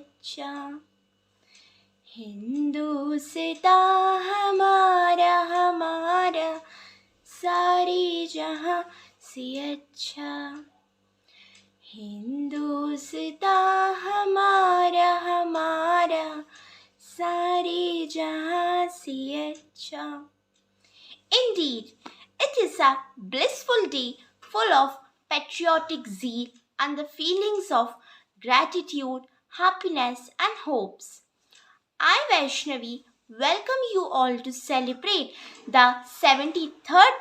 अच्छा। हिंदुस्तान हमारा हमारा सारे जहां से अच्छा। हिंदुस्तान हमारा हमारा सारे जहां से अच्छा। Indeed, it is a blissful day full of patriotic zeal and the feelings of gratitude, happiness, and hopes. I, Vaishnavi, welcome you all to celebrate the 73rd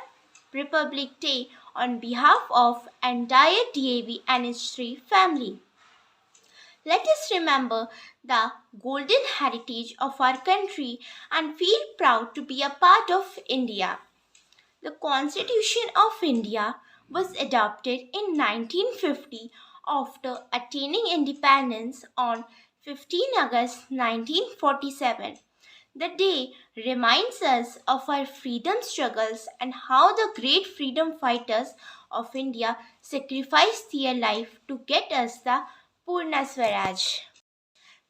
Republic Day on behalf of entire DAV NH3 family. Let us remember the golden heritage of our country and feel proud to be a part of India. The Constitution of India was adopted in 1950 after attaining independence on 15 August 1947. The day reminds us of our freedom struggles and how the great freedom fighters of India sacrificed their life to get us the Purna Swaraj.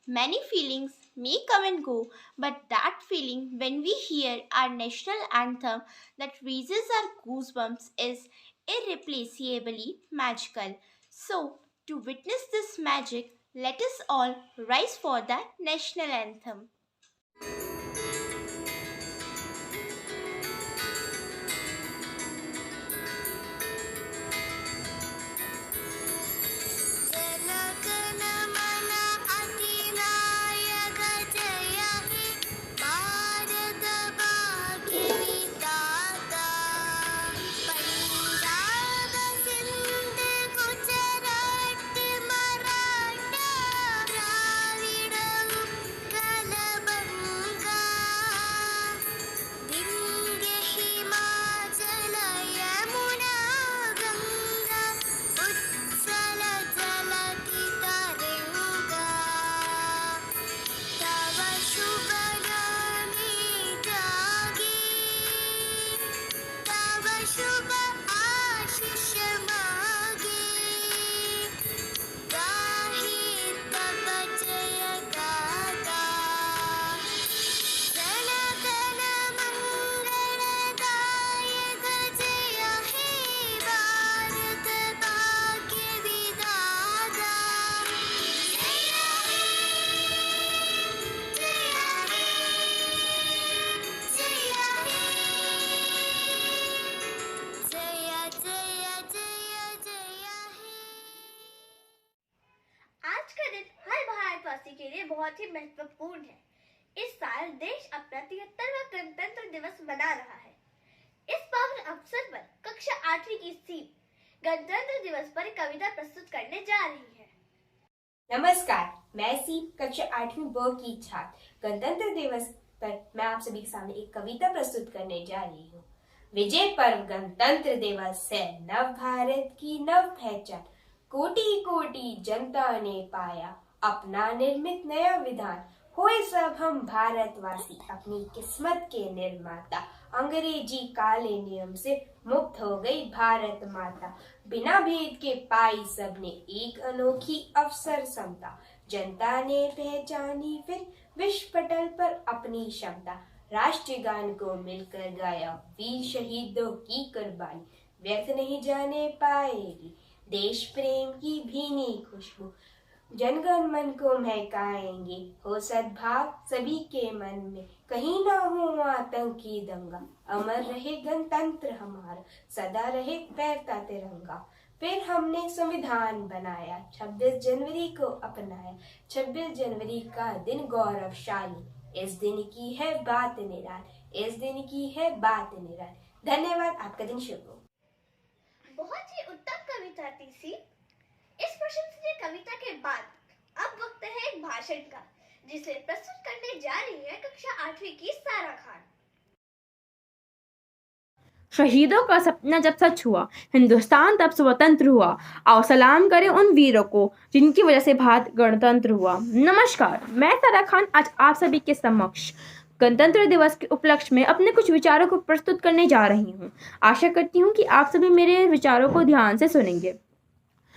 Many feelings may come and go, but that feeling when we hear our national anthem that raises our goosebumps is irreplaceably magical. So, to witness this magic, let us all rise for the national anthem. आज का दिन हर भारतवासी के लिए बहुत ही महत्वपूर्ण है। इस साल देश अपना 73वां गणतंत्र दिवस मना रहा है। इस पावन अवसर पर कक्षा 8वीं की सीप गणतंत्र दिवस पर एक कविता प्रस्तुत करने जा रही है। नमस्कार, मैं सीप कक्षा 8वीं ब की छात्र गणतंत्र दिवस पर मैं आप सभी के सामने एक कविता प्रस्तुत करने जा रही हूँ। विजय पर्व गणतंत्र दिवस है, नव भारत की नव पहचान, कोटि कोटि जनता ने पाया अपना निर्मित नया विधान। होए सब हम भारतवासी अपनी किस्मत के निर्माता, अंग्रेजी काले नियम से मुक्त हो गई भारत माता। बिना भेद के पाई सबने एक अनोखी अवसर समता, जनता ने पहचानी फिर विश्व पटल पर अपनी क्षमता। राष्ट्रीय गान को मिलकर गाया, वीर शहीदों की कुर्बानी व्यर्थ नहीं जाने पाएगी, देश प्रेम की भीनी खुशबू जनगण मन को महकाएंगे। हो सद्भाव सभी के मन में, कहीं ना हो आतंकी दंगा, अमर रहे गणतंत्र हमारा, सदा रहे फहरता तिरंगा। फिर हमने संविधान बनाया, 26 जनवरी को अपनाया, 26 जनवरी का दिन गौरवशाली, इस दिन की है बात निराली, इस दिन की है बात निराली। धन्यवाद, आपका दिन शुभ हो। बहुत ही उत्तम कविता थी सी। इस प्रशंसनीय कविता के बाद अब वक्त है एक भाषण का, जिसे प्रस्तुत करने जा रही है कक्षा 8वीं की सारा खान। शहीदों का सपना जब सच हुआ, हिंदुस्तान तब स्वतंत्र हुआ। आओ सलाम करें उन वीरों को जिनकी वजह से भारत गणतंत्र हुआ। नमस्कार, मैं सारा खान आज आप सभी के समक्ष गणतंत्र दिवस के उपलक्ष्य में अपने कुछ विचारों को प्रस्तुत करने जा रही हूँ। आशा करती हूँ कि आप सभी मेरे विचारों को ध्यान से सुनेंगे।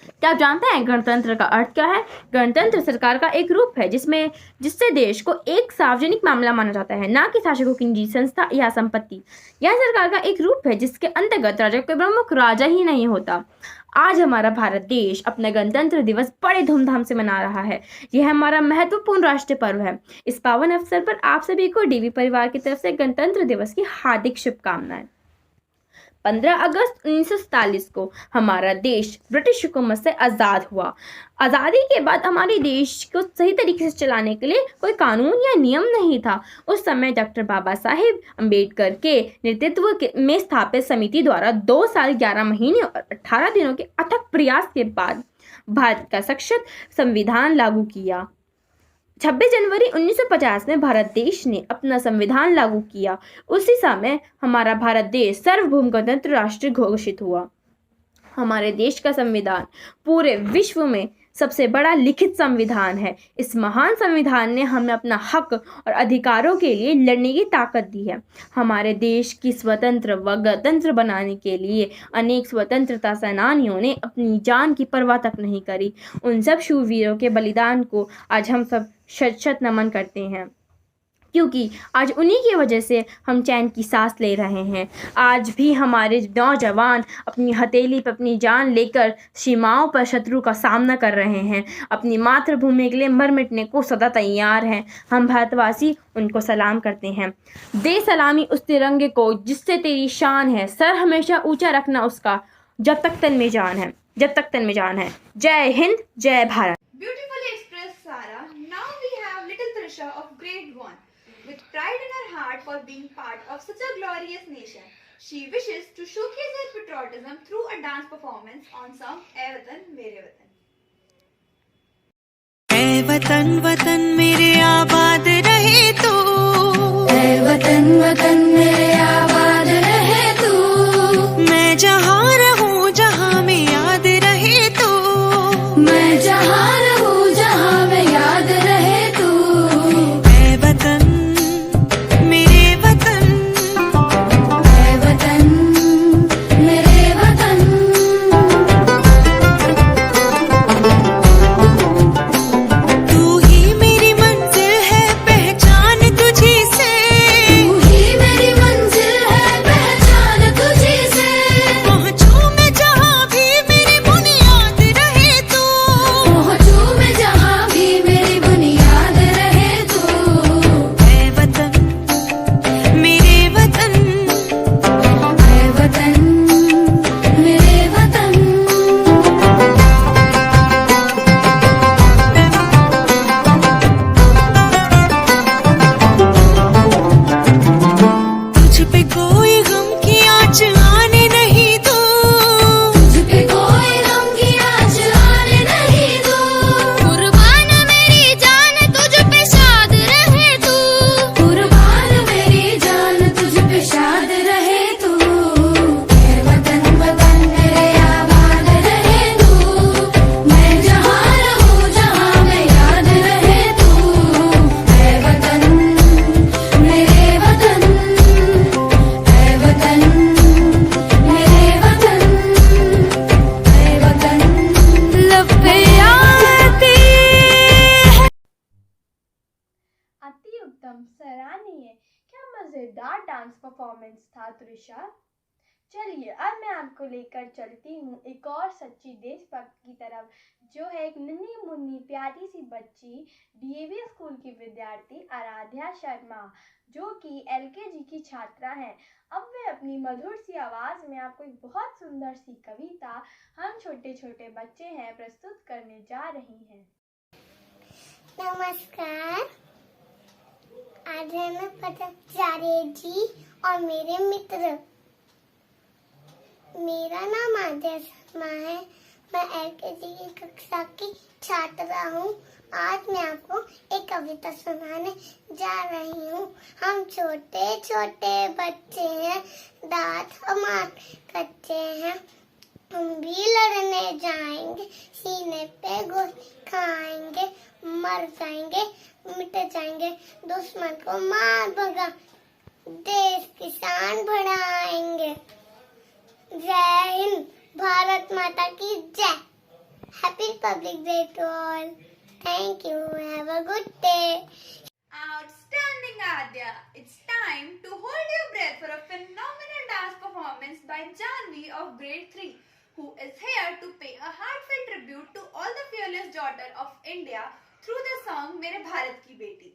क्या आप जानते हैं गणतंत्र का अर्थ क्या है? गणतंत्र सरकार का एक रूप है जिससे देश को एक सार्वजनिक मामला माना जाता है, ना कि शासकों की निजी संस्था या संपत्ति। यह सरकार का एक रूप है जिसके अंतर्गत राज्य के प्रमुख राजा ही नहीं होता। आज हमारा भारत देश अपना गणतंत्र दिवस बड़े धूमधाम से मना रहा है। यह हमारा महत्वपूर्ण राष्ट्रीय पर्व है। इस पावन अवसर पर आप सभी को डीवी परिवार की तरफ से गणतंत्र दिवस की हार्दिक शुभकामनाएं। 15 अगस्त 1947 को हमारा देश ब्रिटिश हुकूमत से आज़ाद हुआ। आज़ादी के बाद हमारे देश को सही तरीके से चलाने के लिए कोई कानून या नियम नहीं था। उस समय डॉक्टर बाबा साहेब अम्बेडकर के नेतृत्व में स्थापित समिति द्वारा 2 साल 11 महीने और 18 दिनों के अथक प्रयास के बाद भारत का सशक्त संविधान लागू किया। 26 जनवरी 1950 में भारत देश ने अपना संविधान लागू किया। उसी समय हमारा भारत देश सार्वभौम गणतंत्र राष्ट्र घोषित हुआ। हमारे देश का संविधान पूरे विश्व में सबसे बड़ा लिखित संविधान है। इस महान संविधान ने हमें अपना हक और अधिकारों के लिए लड़ने की ताकत दी है। हमारे देश की स्वतंत्र व गणतंत्र बनाने के लिए अनेक स्वतंत्रता सेनानियों ने अपनी जान की परवाह तक नहीं करी। उन सब शूरवीरों के बलिदान को आज हम सब शत शत नमन करते हैं, क्योंकि आज उन्हीं की वजह से हम चैन की सांस ले रहे हैं। आज भी हमारे नौजवान अपनी हथेली पर अपनी जान लेकर सीमाओं पर शत्रु का सामना कर रहे हैं। अपनी मातृभूमि के लिए मर मिटने को सदा तैयार हैं। हम भारतवासी उनको सलाम करते हैं। दे सलामी उस तिरंगे को जिससे तेरी शान है, सर हमेशा ऊंचा रखना उसका जब तक तन में जान है, जब तक तन में जान है। जय हिंद, जय Bharat. Beautifully expressed, Sarah. Now we have little Trisha of grade 1. With pride in her heart for being part of such a glorious nation, she wishes to showcase her patriotism through a dance performance on song "ऐ वतन मेरे वतन"। ऐ वतन वतन मेरे आबाद रहे तू, ऐ वतन वतन मेरे आबाद रहे तू। मैं जहाँ रहूँ जहाँ में याद रहे तू, मैं जहाँ रहूँ जहाँ में याद रहे तू। ऐ वतन मेरे वतन, ऐ वतन मेरे वतन। तू ही मेरी मंजिल है पहचान तुझी से, तू ही मेरी मंजिल है पहचान तुझी से। पहुँचूं मैं जहाँ भी मेरी बुनियाद रहे तू, पहुँचूं मैं जहाँ भी मेरी बुनियाद रहे तू। ऐ वतन मेरे वतन, ऐ वतन मेरे वतन। तुझ पे कोई गम की आँच आने नहीं दूँ, तुझ पे कोई गम की आँच आने नहीं दूँ। कुर्बान मेरी जान तुझ पे शाद रहे तू, कुर्बान मेरी जान तुझ पे शाद रहे तू। ऐ वतन वतन मेरे आबाद रहे तू, मैं जहाँ रहूँ जहाँ में याद रहे तू। ऐ वतन मेरे वतन, ऐ वतन मेरे वतन, ऐ वतन लब पे आती है। अति उत्तम, सराहनीय। क्या मजेदार डांस परफॉर्मेंस था त्रिशा। चलिए अब मैं आपको लेकर चलती हूँ एक और सच्ची देशभक्त की तरफ, जो है एक नन्ही मुन्नी प्यारी सी बच्ची डीएवी स्कूल की विद्यार्थी आराध्या शर्मा, जो कि एलकेजी की छात्रा हैं। अब वे अपनी मधुर सी आवाज में आपको एक बहुत सुंदर सी कविता हम छोटे छोटे बच्चे हैं प्रस्तुत करने जा रही हैं। नमस्कार, आज है मैं पचाचार्य जी और मेरे मित्र। मेरा नाम आद्या शर्मा है। मैं एलकेजी की कक्षा की छात्रा हूँ। आज मैं आपको एक कविता सुनाने जा रही हूँ। हम छोटे छोटे बच्चे हैं, दांत हमारे कच्चे हैं। हम भी लड़ने जाएंगे, सीने पे गोली खाएंगे, मर जाएंगे, मिट जाएंगे, दुश्मन को मार भगा, देश की शान बढ़ाएंगे। जय हिंद, भारत माता की जय। Republic Day to all. Thank you. Have a good day. Outstanding, Adya. It's time to hold your breath for a phenomenal dance performance by Janvi of grade 3, who is here to pay a heartfelt tribute to all the fearless daughter of India through the song मेरे भारत की बेटी.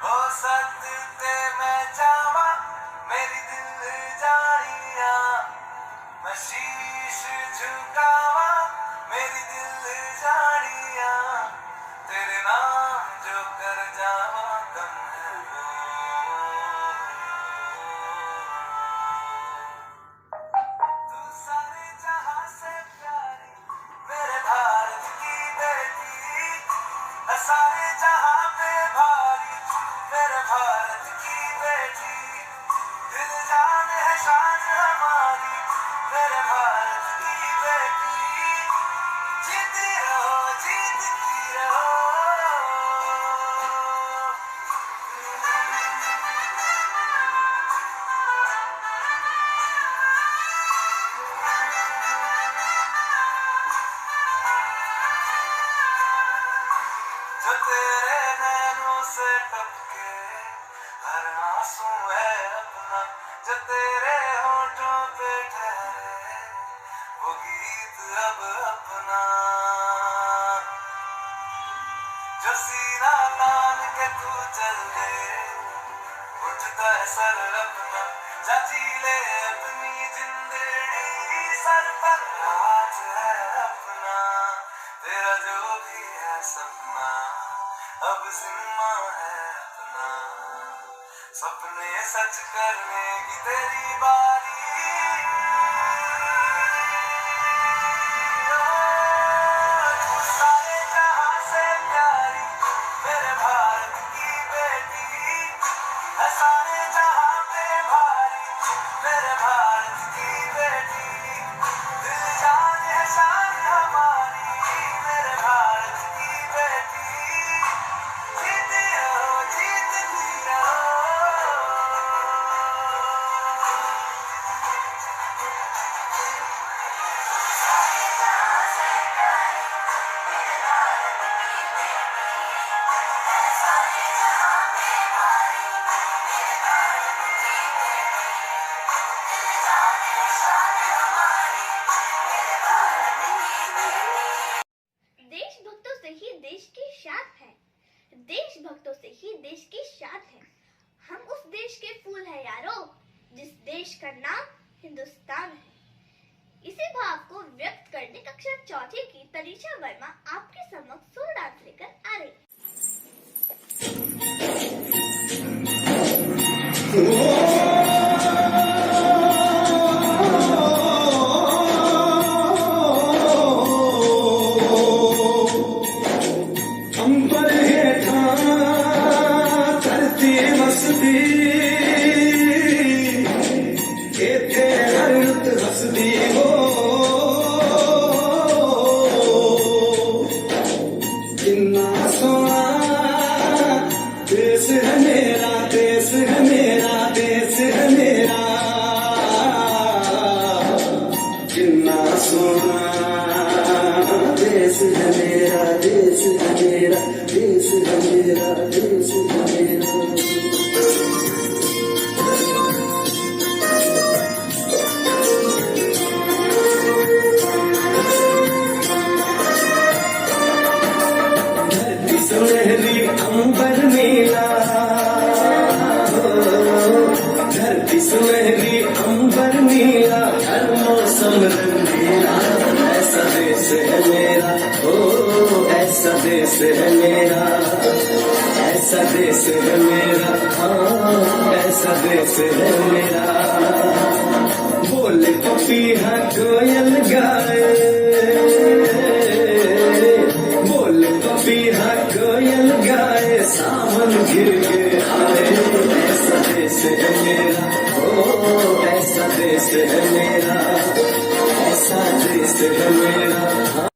हो सकते मैं जावा मेरी दिल जानिया, मैं शीश झुकावा मेरी दिल जानिया, तेरे नाम जो कर जावा कम है वो। तू सारे जहां से प्यारी मेरे भारत की बेटी है, सारे जहां पे भारी मेरे भारत की बेटी, दिल जान है शान हमारी मेरे भारत की बेटी, जीती रहो जीतती रहो। जो तेरे नैनों से टपके हर आंसू है अपना, जो तेरे होठों पे ठहरे वो गीत अब अपना, जो सीना तान के तू चल दे उठता है सर अपना, जाती ले अपनी जिंदगी सर पर हाथ है अपना, तेरा जो भी है सपना अब जिम्मा है अपना, सपने सच करने की तेरी बारी। तू सारे जहां से प्यारी मेरे भारत की बेटी है, सारे जहां पे भारी मेरे भारत की बेटी, दिल जान है शान हमारी मेरे भारत की बेटी, जीती रहो जीतती रहो। देशभक्तों से ही देश की शान है, देशभक्तों से ही देश की शान है। हम उस देश के फूल हैं यारो, जिस देश का नाम हिंदुस्तान है। इसी भाव को व्यक्त करने कक्षा चौथी की तनीषा वर्मा आपके समक्ष सोलो डांस लेकर आ रही। अंबर हेठा धरती वसदी, इत्थे हर रुत हसदी हो, किन्ना सोहना देश है मेरा, देश है मेरा, देश है मेरा, किन्ना सोहना देश है मेरा, देश है मेरा, देश है मेरा, देश है मेरा। धरती सुनहरी अंबर नीला, धरती सुनहरी अंबर नीला, हर मौसम रंगीला, ऐसा देश है मेरा, ओ ऐसा देश है मेरा, ऐसा देश है मेरा, हाँ ऐसा देश है मेरा। बोले पपीहा कोयल गाए, बोले पपीहा कोयल गाए, ऐसा मन घिर के आए, ऐसा देश है मेरा, ओ ऐसा देश है मेरा, ऐसा देश है मेरा।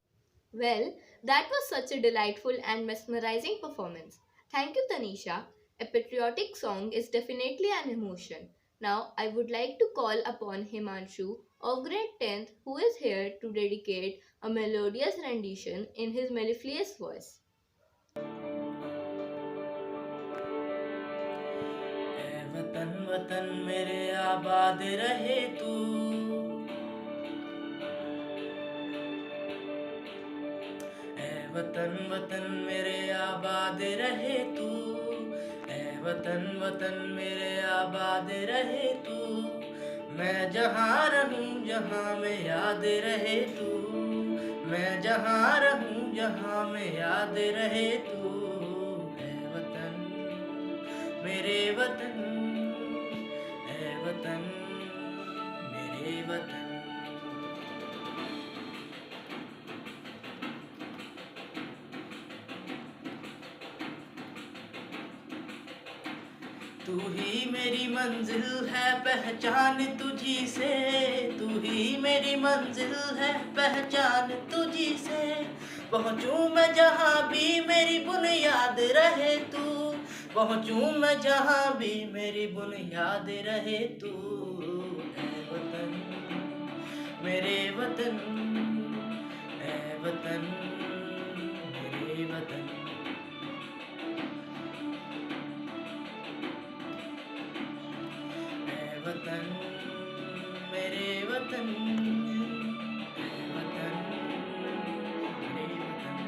Well, that was such a delightful and mesmerizing performance. Thank you, Tanisha. A patriotic song is definitely an emotion. Now, I would like to call upon Himanshu of grade 10th, who is here to dedicate a melodious rendition in his mellifluous voice. ऐ वतन वतन मेरे आबाद रहे तू, ऐ वतन वतन मेरे आबाद रहे तू, ऐ वतन वतन मेरे आबाद रहे तू, मैं जहाँ रहूँ जहाँ में याद रहे तू, मैं जहाँ रहूँ जहाँ में याद रहे तू, ऐ वतन मेरे वतन, ऐ वतन मेरे वतन। तू ही मेरी मंजिल है पहचान तुझी से, तू ही मेरी मंजिल है पहचान तुझी से, पहुँचूँ मैं जहाँ भी मेरी बुनियाद रहे तू, पहुँचूँ मैं जहाँ भी मेरी बुनियाद रहे तू, ऐ वतन मेरे वतन, ऐ वतन मेरे वतन। वतन मेरे वतन, वतन मेरे वतन।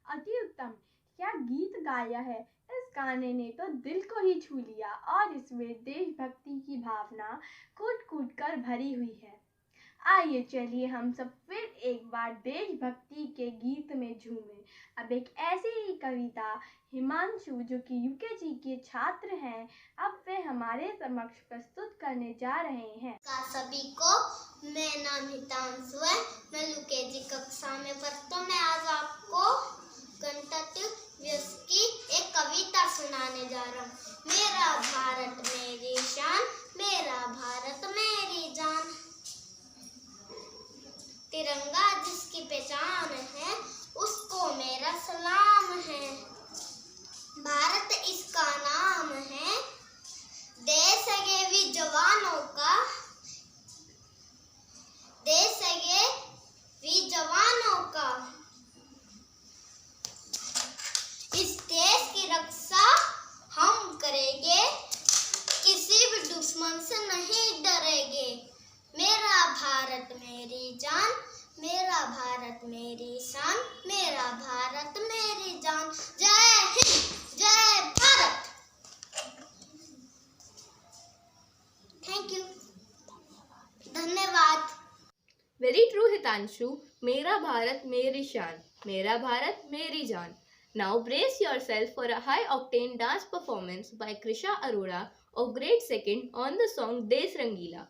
अति उत्तम, क्या गीत गाया है। इस गाने ने तो दिल को ही छू लिया और इसमें देशभक्ति की भावना कूट कूट कर भरी हुई है। आइए चलिए हम सब फिर एक बार देशभक्ति के गीत में झूमें। अब एक ऐसी ही कविता हिमांशु, जो कि यूकेजी के छात्र हैं, अब वे हमारे समक्ष प्रस्तुत करने जा रहे हैं। सभी को, मेरा नाम हितांशु है, मैं यूकेजी कक्षा में पढ़ता हूँ। मैं आज आपको गणतंत्र दिवस की एक कविता सुनाने जा रहा हूँ। मेरा भारत मेरी शान, मेरा भारत मेरी जान, तिरंगा जिसकी पहचान है उसको मेरा सलाम है, भारत इसका नाम है, देश है वीर जवानों का, देश है वीर जवानों का, इस देश की रक्षा हम करेंगे, किसी भी दुश्मन से नहीं डरेंगे। मेरा भारत मेरी जान, मेरा भारत मेरी शान, मेरा भारत मेरी जान। जय हिंद, जय भारत। थैंक यू, धन्यवाद। Very true, Hitanshu. मेरा भारत मेरी शान, मेरा भारत मेरी जान. Now brace yourself for a high-octane dance performance by Krisha Arora of grade 2nd on the song Des Rangila.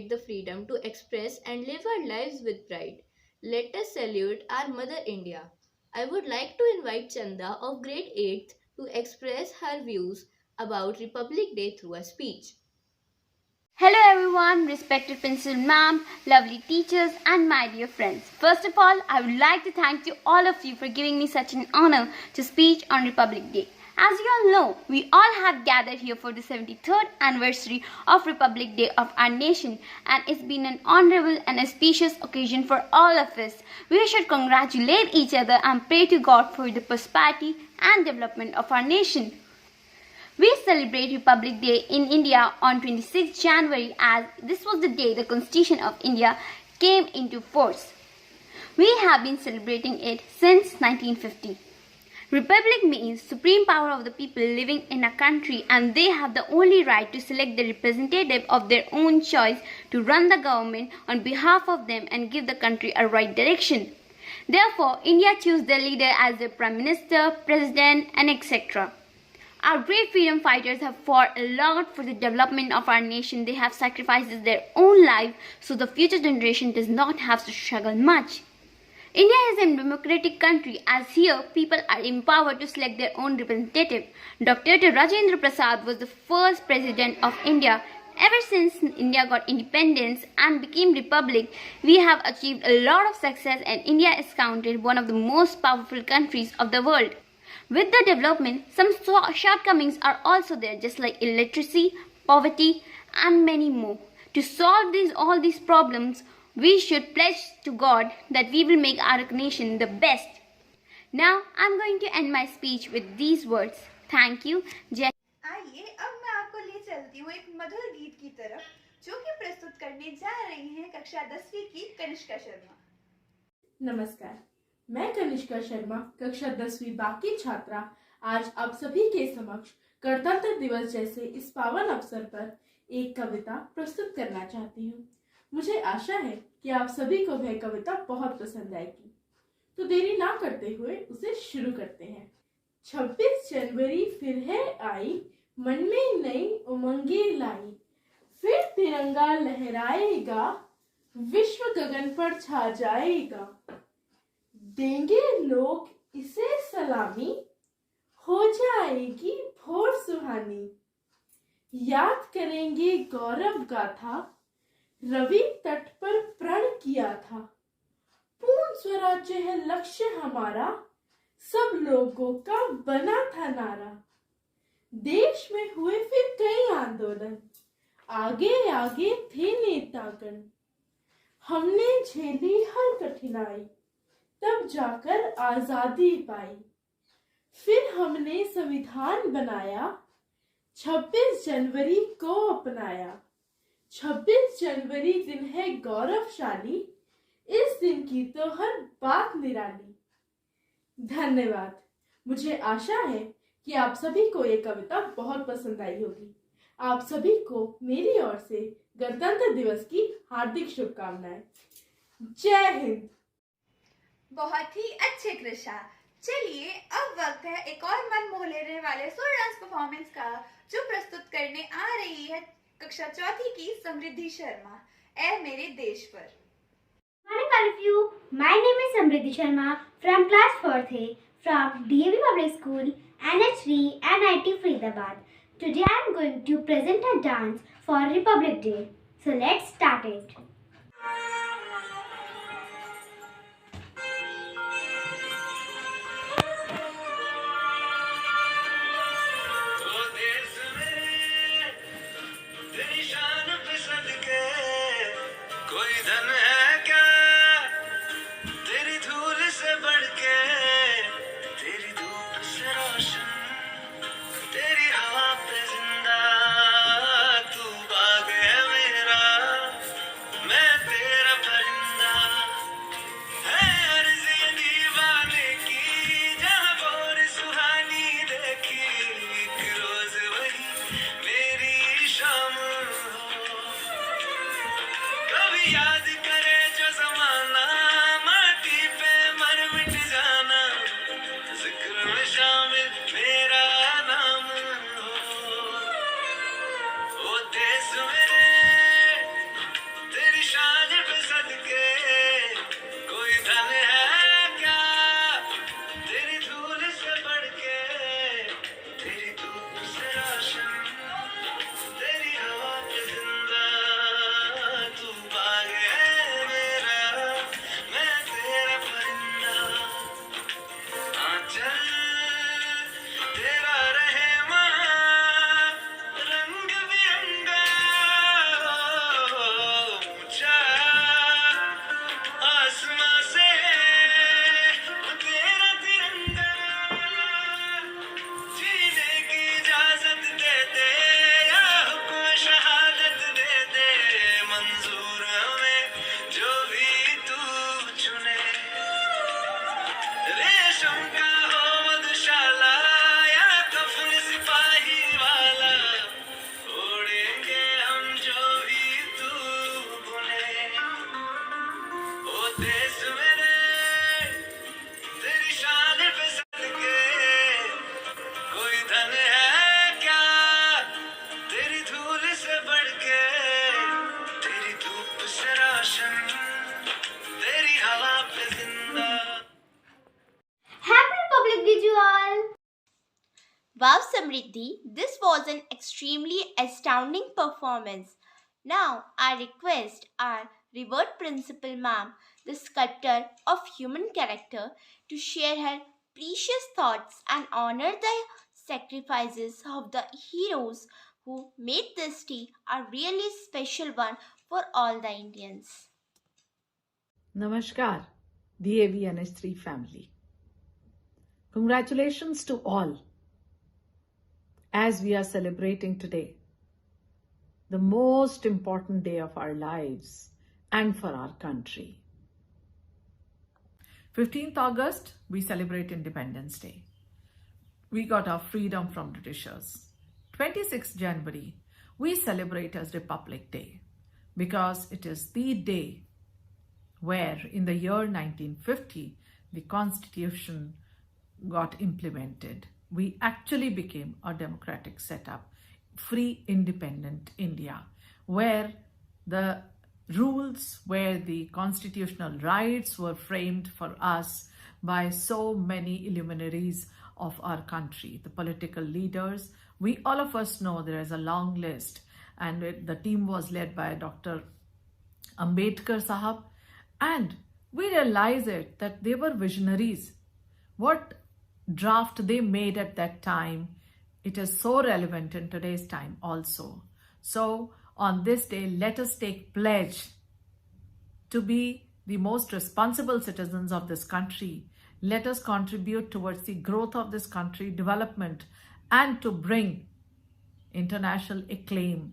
celebrate the freedom to express and live our lives with pride. Let us salute our Mother India. I would like to invite Chanda of grade 8th to express her views about Republic Day through a speech. Hello everyone, respected principal ma'am, lovely teachers and my dear friends. First of all, I would like to thank you all of you for giving me such an honor to speak on Republic Day. As you all know, we all have gathered here for the 73rd anniversary of Republic Day of our nation, and it's been an honorable and auspicious occasion for all of us. We should congratulate each other and pray to God for the prosperity and development of our nation. We celebrate Republic Day in India on 26 January as this was the day the Constitution of India came into force. We have been celebrating it since 1950. Republic means supreme power of the people living in a country, and they have the only right to select the representative of their own choice to run the government on behalf of them and give the country a right direction. Therefore, India chooses their leader as their Prime Minister, President and etc. Our brave freedom fighters have fought a lot for the development of our nation. They have sacrificed their own life so the future generation does not have to struggle much. India is a democratic country, as here people are empowered to select their own representative. Dr. Rajendra Prasad was the first president of India. Ever since India got independence and became republic, we have achieved a lot of success, and India is counted one of the most powerful countries of the world. With the development, some shortcomings are also there, just like illiteracy, poverty and many more. To solve all these problems, we should pledge to God that we will make our nation the best. Now, I'm going to end my speech with these words. Thank you. आइए अब मैं आपको ले चलती हूँ एक मधुर गीत की तरफ, जो कि प्रस्तुत करने जा रही हैं कक्षा 10वीं की कनिष्का शर्मा। नमस्कार, मैं कनिष्का शर्मा, कक्षा 10वीं बाकी छात्रा, आज आप सभी के समक्ष गणतंत्र दिवस जैसे इस पावन अवसर पर एक कविता प्रस्तुत करना चाहती हूँ। मुझे आशा है कि आप सभी को वह कविता बहुत पसंद आएगी। तो देरी ना करते हुए उसे शुरू करते हैं। 26 जनवरी फिर है आई, मन में नई उमंगे लाई, फिर तिरंगा लहराएगा, विश्व गगन पर छा जाएगा। देंगे लोग इसे सलामी, हो जाएगी भोर सुहानी। याद करेंगे गौरव गाथा, रवि तट पर प्रण किया था। पूर्ण स्वराज्य है लक्ष्य हमारा, सब लोगों का बना था नारा। देश में हुए फिर कई आंदोलन, आगे आगे थे नेतागण। हमने झेली हर कठिनाई, तब जाकर आजादी पाई। फिर हमने संविधान बनाया, 26 जनवरी को अपनाया। 26 जनवरी दिन है गौरवशाली, इस दिन की तो हर बात निराली। धन्यवाद। मुझे आशा है कि आप सभी को ये कविता बहुत पसंद आई होगी। आप सभी को मेरी ओर से गणतंत्र दिवस की हार्दिक शुभकामनाएं। जय हिंद। बहुत ही अच्छे कृषा। चलिए अब वक्त है एक और मन मोह लेने वाले सोलो डांस परफॉर्मेंस का, जो प्रस्तुत करने आ रही है कक्षा 4th की समृद्धि शर्मा। ऐ मेरे देश पर। Morning all of you. My name is Samriddhi Sharma from class 4th A from DAV Public School, NH3, NIT Faridabad. Today I am going to present a dance for Republic Day. So let's start it. कोई धन है क्या तेरी धूल से बढ़ के, तेरी धूप से रोशन, तेरी हवा पे जिंदा, तू बाग है मेरा, मैं तेरा परिंदा। है अर्ज़ ये दीवाने की, जहाँ भोर सुहानी देखी, एक रोज वही मेरी शाम हो। कभी याद कर देश मेरे तेरी शान पे सदके, कोई धन है क्या तेरी धूल से बढ़ के, तेरी धूप से रोशन तेरी हवा पे जिंदा। Happy Republic Day to all! Wow, Samriddhi, this was an extremely astounding performance. Now, I request our revered principal ma'am, the sculptor of human character, to share her precious thoughts and honor the sacrifices of the heroes who made this day a really special one for all the Indians. Namaskar, DAV NH3 family. Congratulations to all as we are celebrating today the most important day of our lives and for our country. 15th August, we celebrate Independence Day. We got our freedom from Britishers. 26th January, we celebrate as Republic Day because it is the day where in the year 1950, the Constitution got implemented. We actually became a democratic setup, free, independent India, where the rules, where the constitutional rights were framed for us by so many luminaries of our country, the political leaders. We, all of us know there is a long list, and the team was led by Dr. Ambedkar Sahab, and we realize it that they were visionaries. What draft they made at that time, it is so relevant in today's time also. So on this day, let us take pledge to be the most responsible citizens of this country. Let us contribute towards the growth of this country, development, and to bring international acclaim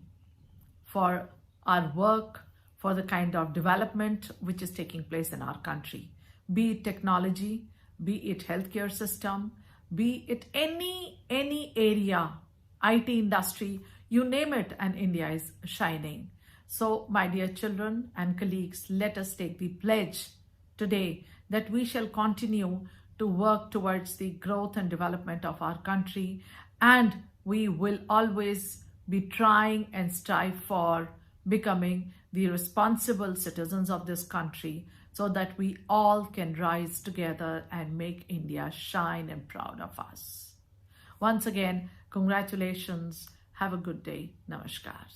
for our work, for the kind of development which is taking place in our country. Be it technology, be it healthcare system, be it any area, IT industry, you name it, and India is shining. So, my dear children and colleagues, let us take the pledge today that we shall continue to work towards the growth and development of our country, and we will always be trying and strive for becoming the responsible citizens of this country, so that we all can rise together and make India shine and proud of us. Once again, congratulations. Have a good day. Namaskar.